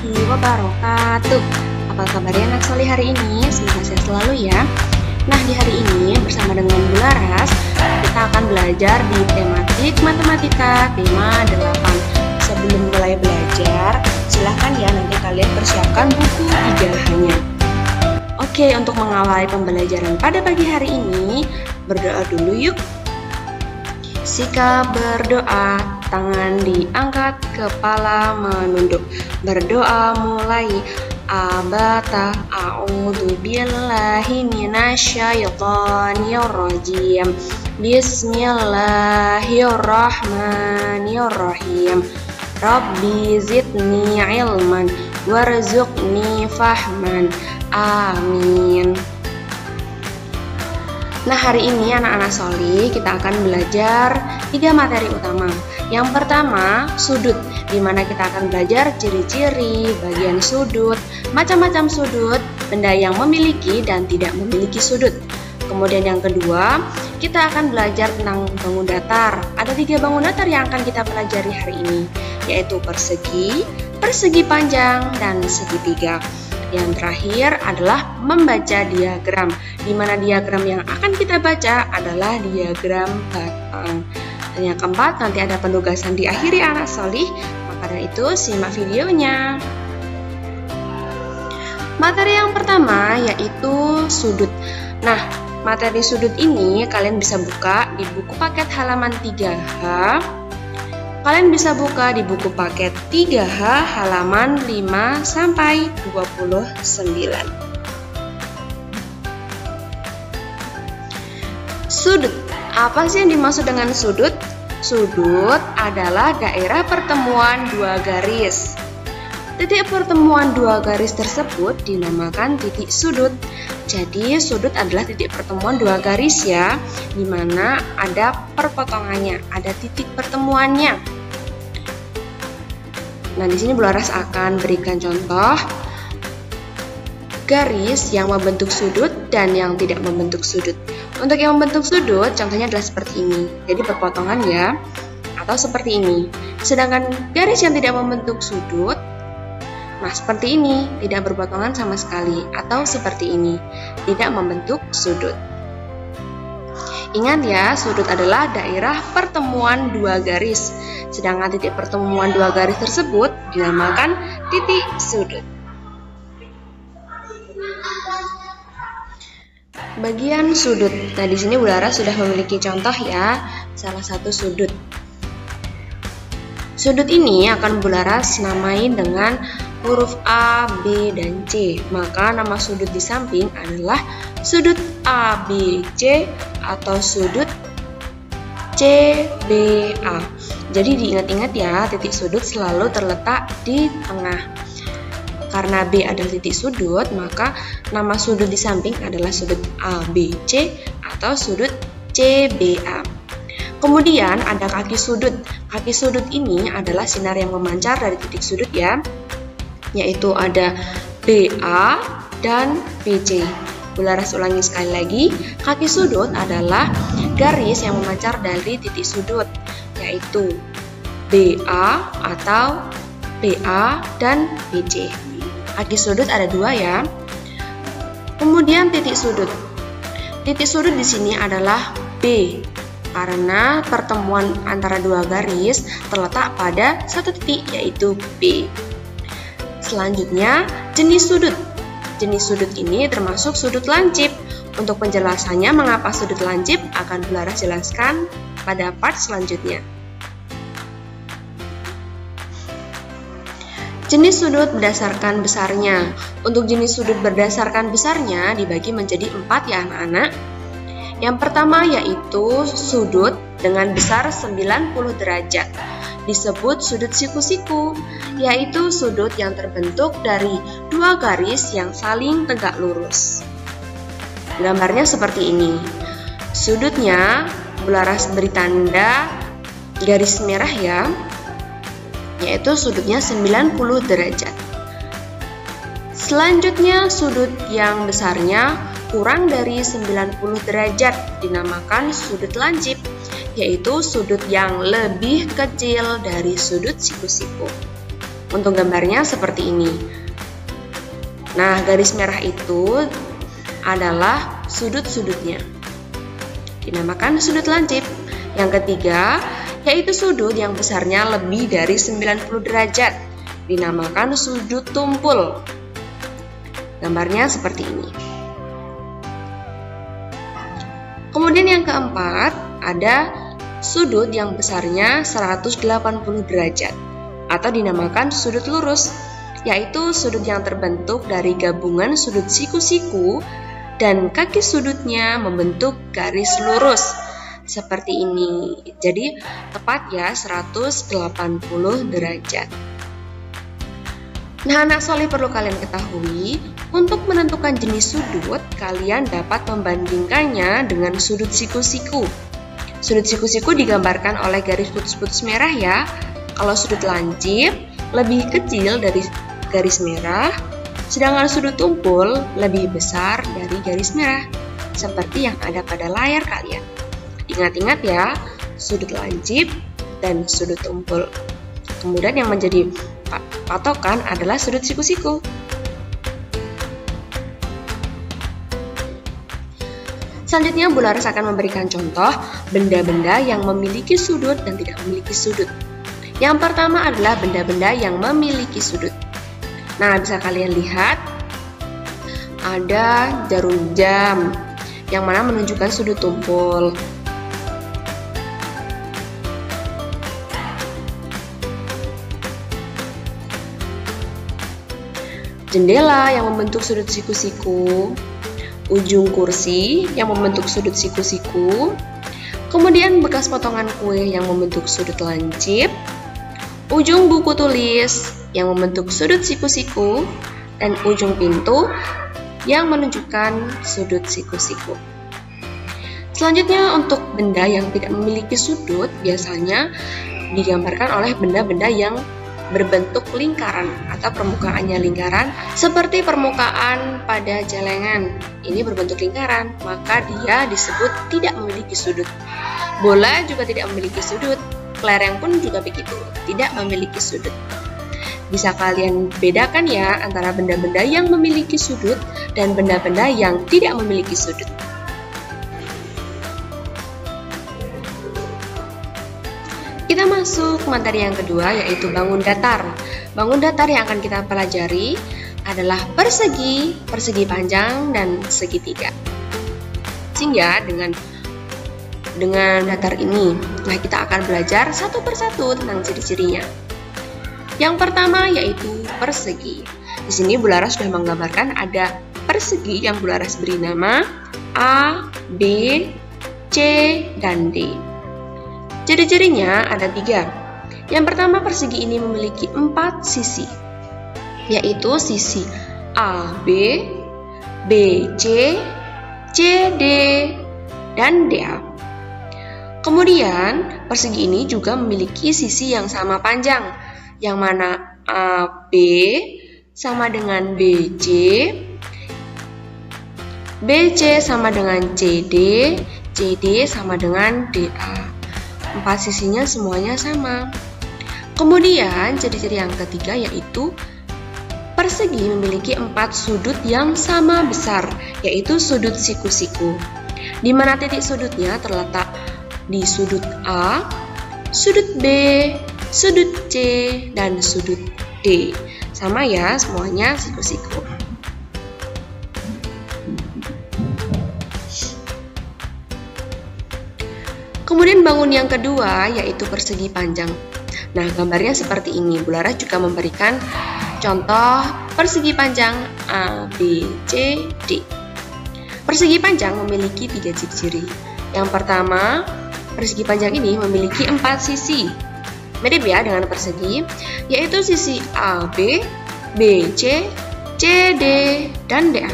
warahmatullahi wabarakatuh. Apa kabarnya anak solih hari ini? Semoga sehat selalu ya. Nah, di hari ini bersama dengan Bu Laras, kita akan belajar di tematik matematika tema 8. Sebelum mulai belajar, silahkan ya nanti kalian persiapkan buku 3H-nya. Oke, untuk mengawali pembelajaran pada pagi hari ini, berdoa dulu yuk. Sikap berdoa, tangan diangkat, kepala menunduk. Berdoa mulai. Abata a'udzu billahi minasyaitonir rajim. Bismillahirrahmanirrahim. Rabbi zidni ilman warzuqni fahman. Amin. Nah, hari ini anak-anak solih kita akan belajar 3 materi utama. Yang pertama, sudut, di mana kita akan belajar ciri-ciri, bagian sudut, macam-macam sudut, benda yang memiliki dan tidak memiliki sudut. Kemudian yang kedua, kita akan belajar tentang bangun datar. Ada 3 bangun datar yang akan kita pelajari hari ini, yaitu persegi, persegi panjang, dan segitiga. Yang terakhir adalah membaca diagram, di mana diagram yang akan kita baca adalah diagram batang. Dan yang keempat, nanti ada penugasan di akhir ya anak solih, maka dari itu simak videonya. Materi yang pertama yaitu sudut. Nah, materi sudut ini kalian bisa buka di buku paket halaman 3H. Kalian bisa buka di buku paket 3H halaman 5 sampai 29. Sudut. Apa sih yang dimaksud dengan sudut? Sudut adalah daerah pertemuan 2 garis. Titik pertemuan 2 garis tersebut dinamakan titik sudut. Jadi sudut adalah titik pertemuan 2 garis ya, di mana ada perpotongannya, ada titik pertemuannya. Nah, di sini Bu Laras akan berikan contoh garis yang membentuk sudut dan yang tidak membentuk sudut. Untuk yang membentuk sudut, contohnya adalah seperti ini. Jadi perpotongan ya, atau seperti ini. Sedangkan garis yang tidak membentuk sudut, nah seperti ini, tidak berpotongan sama sekali, atau seperti ini, tidak membentuk sudut. Ingat ya, sudut adalah daerah pertemuan 2 garis, sedangkan titik pertemuan 2 garis tersebut dinamakan titik sudut. Bagian sudut. Nah, di sini Bu Laras sudah memiliki contoh ya, salah satu sudut. Sudut ini akan Bu Laras namai dengan huruf A, B, dan C. Maka nama sudut di samping adalah sudut ABC atau sudut CBA. Jadi diingat-ingat ya, titik sudut selalu terletak di tengah. Karena B adalah titik sudut, maka nama sudut di samping adalah sudut ABC atau sudut CBA. Kemudian ada kaki sudut. Kaki sudut ini adalah sinar yang memancar dari titik sudut ya, yaitu ada BA dan BC. Bu Laras ulangi sekali lagi, kaki sudut adalah garis yang memancar dari titik sudut, yaitu BA atau BA dan BC. Kaki sudut ada 2 ya. Kemudian titik sudut. Titik sudut di sini adalah B, karena pertemuan antara 2 garis terletak pada satu titik, yaitu B. Selanjutnya, jenis sudut. Jenis sudut ini termasuk sudut lancip. Untuk penjelasannya mengapa sudut lancip akan Bu Laras jelaskan pada part selanjutnya. Jenis sudut berdasarkan besarnya. Untuk jenis sudut berdasarkan besarnya dibagi menjadi 4 ya anak-anak. Yang pertama yaitu sudut dengan besar 90 derajat. Disebut sudut siku-siku, yaitu sudut yang terbentuk dari 2 garis yang saling tegak lurus. Gambarnya seperti ini. Sudutnya Bu Laras beri tanda garis merah ya, yaitu sudutnya 90 derajat. Selanjutnya sudut yang besarnya kurang dari 90 derajat dinamakan sudut lancip, yaitu sudut yang lebih kecil dari sudut siku-siku. Untuk gambarnya seperti ini. Nah, garis merah itu adalah sudut-sudutnya. Dinamakan sudut lancip. Yang ketiga, yaitu sudut yang besarnya lebih dari 90 derajat. Dinamakan sudut tumpul. Gambarnya seperti ini. Kemudian yang keempat, ada sudut yang besarnya 180 derajat atau dinamakan sudut lurus, yaitu sudut yang terbentuk dari gabungan sudut siku-siku dan kaki sudutnya membentuk garis lurus seperti ini. Jadi tepat ya 180 derajat. Nah, anak soleh perlu kalian ketahui, untuk menentukan jenis sudut, kalian dapat membandingkannya dengan sudut siku-siku. Sudut siku-siku digambarkan oleh garis putus-putus merah ya. Kalau sudut lancip lebih kecil dari garis merah, sedangkan sudut tumpul lebih besar dari garis merah, seperti yang ada pada layar kalian. Ingat-ingat ya, sudut lancip dan sudut tumpul. Kemudian yang menjadi patokan adalah sudut siku-siku. Selanjutnya, Bu Laras akan memberikan contoh benda-benda yang memiliki sudut dan tidak memiliki sudut. Yang pertama adalah benda-benda yang memiliki sudut. Nah, bisa kalian lihat ada jarum jam yang mana menunjukkan sudut tumpul. Jendela yang membentuk sudut siku-siku, ujung kursi yang membentuk sudut siku-siku, kemudian bekas potongan kue yang membentuk sudut lancip, ujung buku tulis yang membentuk sudut siku-siku, dan ujung pintu yang menunjukkan sudut siku-siku. Selanjutnya, untuk benda yang tidak memiliki sudut biasanya digambarkan oleh benda-benda yang berbentuk lingkaran atau permukaannya lingkaran, seperti permukaan pada jelengan. Ini berbentuk lingkaran, maka dia disebut tidak memiliki sudut. Bola juga tidak memiliki sudut, kelereng pun juga begitu, tidak memiliki sudut. Bisa kalian bedakan ya antara benda-benda yang memiliki sudut dan benda-benda yang tidak memiliki sudut. Kita masuk materi yang kedua, yaitu bangun datar. Bangun datar yang akan kita pelajari adalah persegi, persegi panjang, dan segitiga. Sehingga dengan datar ini, nah kita akan belajar satu persatu tentang ciri-cirinya. Yang pertama yaitu persegi. Di sini Bu Laras sudah menggambarkan ada persegi yang Bu Laras beri nama A, B, C, dan D. Ciri-cirinya ada 3. Yang pertama, persegi ini memiliki 4 sisi, yaitu sisi AB, BC, CD, dan DA. Kemudian, persegi ini juga memiliki sisi yang sama panjang, yang mana AB sama dengan BC, BC sama dengan CD, CD sama dengan DA. 4 sisinya semuanya sama. Kemudian, ciri-ciri yang ketiga yaitu persegi memiliki 4 sudut yang sama besar, yaitu sudut siku-siku. Di mana titik sudutnya terletak di sudut A, sudut B, sudut C, dan sudut D. Sama ya, semuanya siku-siku. Kemudian bangun yang kedua yaitu persegi panjang. Nah, gambarnya seperti ini. Bu Laras juga memberikan contoh persegi panjang A, B, C, D. Persegi panjang memiliki 3 ciri-ciri. Yang pertama, persegi panjang ini memiliki 4 sisi. Mirip ya dengan persegi, yaitu sisi A, B, B, C, C, D, dan DA.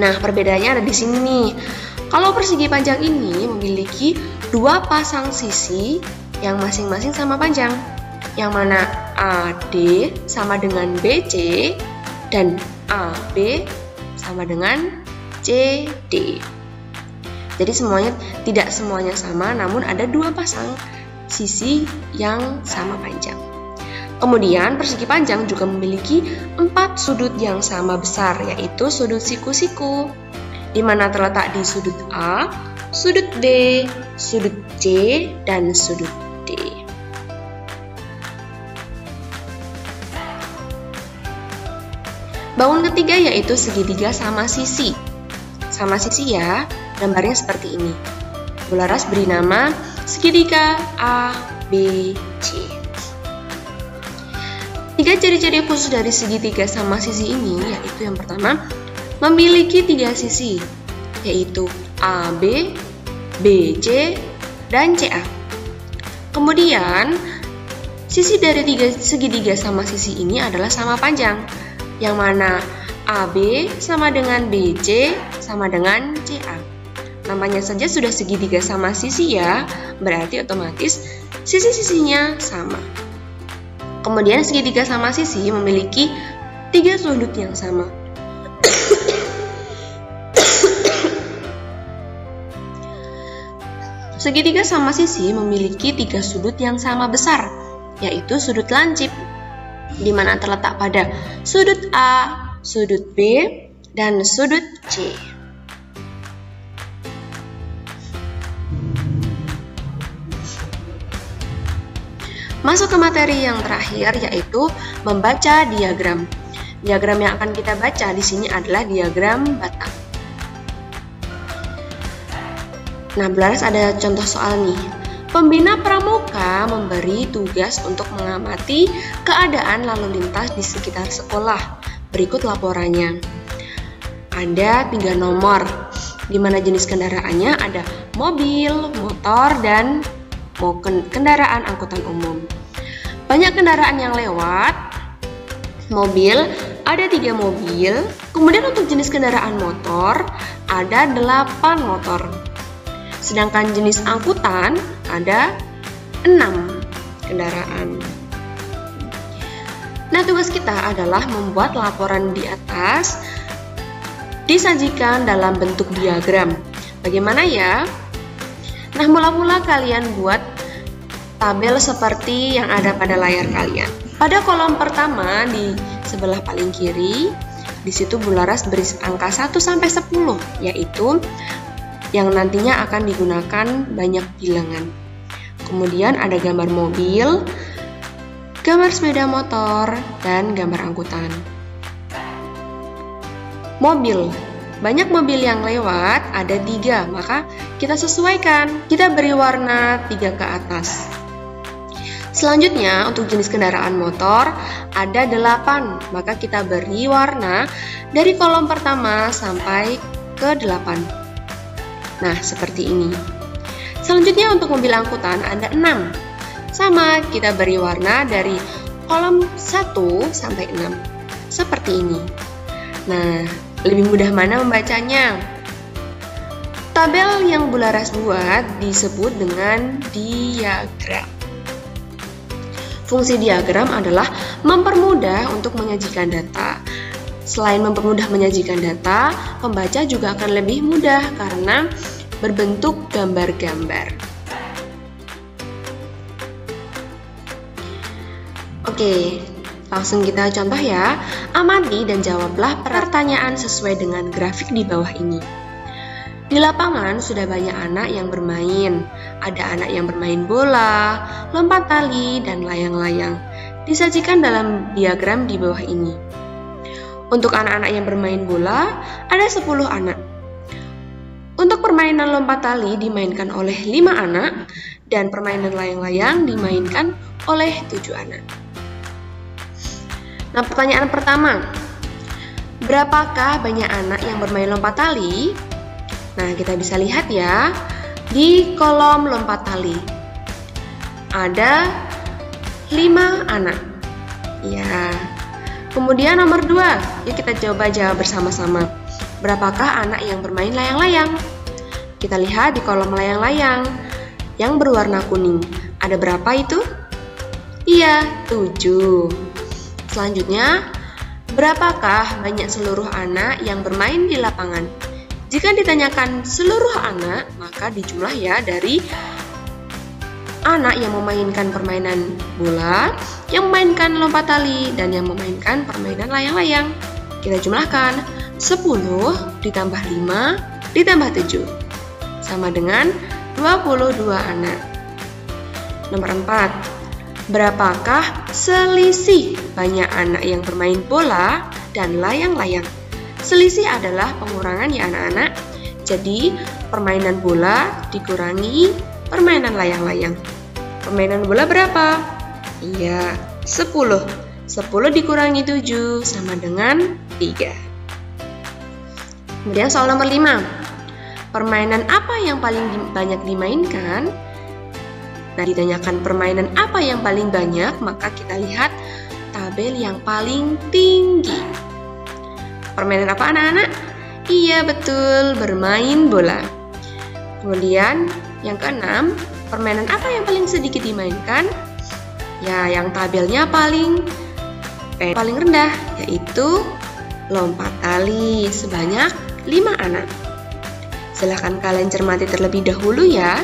Nah, perbedaannya ada di sini nih. Kalau persegi panjang ini memiliki 2 pasang sisi yang masing-masing sama panjang, yang mana AD sama dengan BC dan AB sama dengan CD. Jadi tidak semuanya sama, namun ada 2 pasang sisi yang sama panjang. Kemudian persegi panjang juga memiliki 4 sudut yang sama besar, yaitu sudut siku-siku, di mana terletak di sudut A, sudut B, sudut C, dan sudut D. Bangun ketiga yaitu segitiga sama sisi. Sama sisi ya, gambarnya seperti ini. Bularas beri nama segitiga A, B, C. 3 ciri-ciri khusus dari segitiga sama sisi ini yaitu yang pertama, memiliki 3 sisi, yaitu AB, BC, dan CA. Kemudian, sisi dari segitiga sama sisi ini adalah sama panjang, yang mana AB sama dengan BC sama dengan CA. Namanya saja sudah segitiga sama sisi ya, berarti otomatis sisi-sisinya sama. Kemudian segitiga sama sisi memiliki 3 sudut yang sama. Segitiga sama sisi memiliki 3 sudut yang sama besar, yaitu sudut lancip, di mana terletak pada sudut A, sudut B, dan sudut C. Masuk ke materi yang terakhir yaitu membaca diagram. Diagram yang akan kita baca di sini adalah diagram batang. Nah, Bularas ada contoh soal nih. Pembina pramuka memberi tugas untuk mengamati keadaan lalu lintas di sekitar sekolah. Berikut laporannya. Ada 3 nomor, di mana jenis kendaraannya ada mobil, motor, dan kendaraan angkutan umum. Banyak kendaraan yang lewat. Mobil, ada 3 mobil. Kemudian untuk jenis kendaraan motor, ada 8 motor. Sedangkan jenis angkutan, ada 6 kendaraan. Nah, tugas kita adalah membuat laporan di atas, disajikan dalam bentuk diagram. Bagaimana ya? Nah, mula-mula kalian buat tabel seperti yang ada pada layar kalian. Pada kolom pertama di sebelah paling kiri, di situ Bularas beri angka 1 sampai 10, yaitu yang nantinya akan digunakan banyak bilangan. Kemudian ada gambar mobil, gambar sepeda motor, dan gambar angkutan. Mobil. Banyak mobil yang lewat, ada 3, maka kita sesuaikan. Kita beri warna 3 ke atas. Selanjutnya, untuk jenis kendaraan motor, ada 8, maka kita beri warna dari kolom pertama sampai ke 8. Nah, seperti ini. Selanjutnya, untuk mobil angkutan, ada 6. Sama, kita beri warna dari kolom 1 sampai 6. Seperti ini. Nah, lebih mudah mana membacanya? Tabel yang Bularas buat disebut dengan diagram. Fungsi diagram adalah mempermudah untuk menyajikan data. Selain mempermudah menyajikan data, pembaca juga akan lebih mudah karena berbentuk gambar-gambar. Oke. Langsung kita contoh ya, amati dan jawablah pertanyaan sesuai dengan grafik di bawah ini. Di lapangan sudah banyak anak yang bermain. Ada anak yang bermain bola, lompat tali, dan layang-layang. Disajikan dalam diagram di bawah ini. Untuk anak-anak yang bermain bola, ada 10 anak. Untuk permainan lompat tali dimainkan oleh 5 anak, dan permainan layang-layang dimainkan oleh 7 anak. Nah, pertanyaan pertama, berapakah banyak anak yang bermain lompat tali? Nah, kita bisa lihat ya, di kolom lompat tali ada 5 anak. Ya. Kemudian nomor 2, yuk kita coba jawab bersama-sama. Berapakah anak yang bermain layang-layang? Kita lihat di kolom layang-layang yang berwarna kuning. Ada berapa itu? Iya, 7. Selanjutnya, berapakah banyak seluruh anak yang bermain di lapangan? Jika ditanyakan seluruh anak, maka dijumlah ya dari anak yang memainkan permainan bola, yang memainkan lompat tali, dan yang memainkan permainan layang-layang. Kita jumlahkan 10 ditambah 5 ditambah 7 sama dengan 22 anak. Nomor 4. Berapakah selisih banyak anak yang bermain bola dan layang-layang? Selisih adalah pengurangan ya anak-anak. Jadi permainan bola dikurangi permainan layang-layang. Permainan bola berapa? Iya, 10. 10 dikurangi 7 sama dengan 3. Kemudian soal nomor 5. Permainan apa yang paling banyak dimainkan? Nah, ditanyakan permainan apa yang paling banyak, maka kita lihat tabel yang paling tinggi. Permainan apa anak-anak? Iya, betul, bermain bola. Kemudian yang keenam, permainan apa yang paling sedikit dimainkan? Ya, yang tabelnya paling rendah, yaitu lompat tali sebanyak 5 anak. Silahkan kalian cermati terlebih dahulu ya.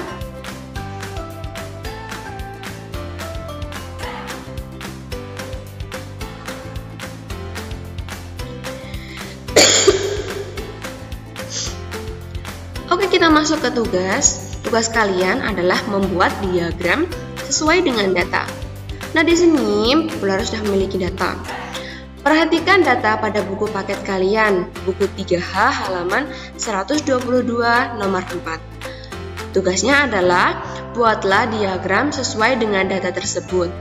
Oke, kita masuk ke tugas. Tugas kalian adalah membuat diagram sesuai dengan data. Nah, di sini Bularas sudah memiliki data. Perhatikan data pada buku paket kalian, buku 3H halaman 122 nomor 4. Tugasnya adalah buatlah diagram sesuai dengan data tersebut.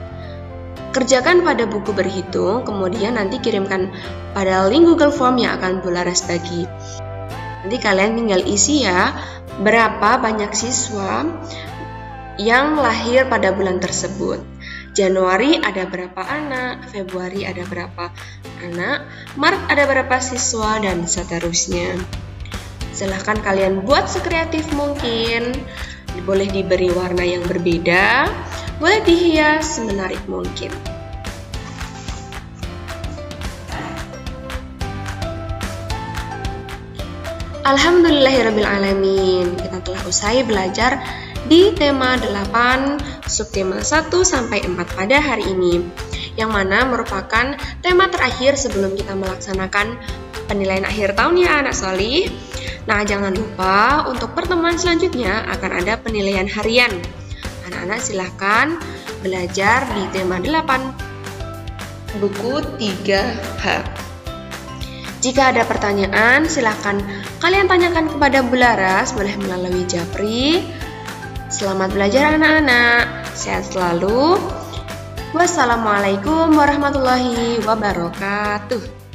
Kerjakan pada buku berhitung, kemudian nanti kirimkan pada link Google Form yang akan Bularas bagi. Nanti kalian tinggal isi ya, berapa banyak siswa yang lahir pada bulan tersebut. Januari ada berapa anak, Februari ada berapa anak, Maret ada berapa siswa, dan seterusnya. Silahkan kalian buat sekreatif mungkin, boleh diberi warna yang berbeda, boleh dihias semenarik mungkin. Alhamdulillahirrabbilalamin, kita telah usai belajar di tema 8, subtema 1 sampai 4 pada hari ini, yang mana merupakan tema terakhir sebelum kita melaksanakan penilaian akhir tahun ya anak solih. Nah, jangan lupa untuk pertemuan selanjutnya akan ada penilaian harian. Anak-anak silahkan belajar di tema 8, buku 3H. Jika ada pertanyaan, silahkan kalian tanyakan kepada Bularas, boleh melalui Japri. Selamat belajar anak-anak, sehat selalu. Wassalamualaikum warahmatullahi wabarakatuh.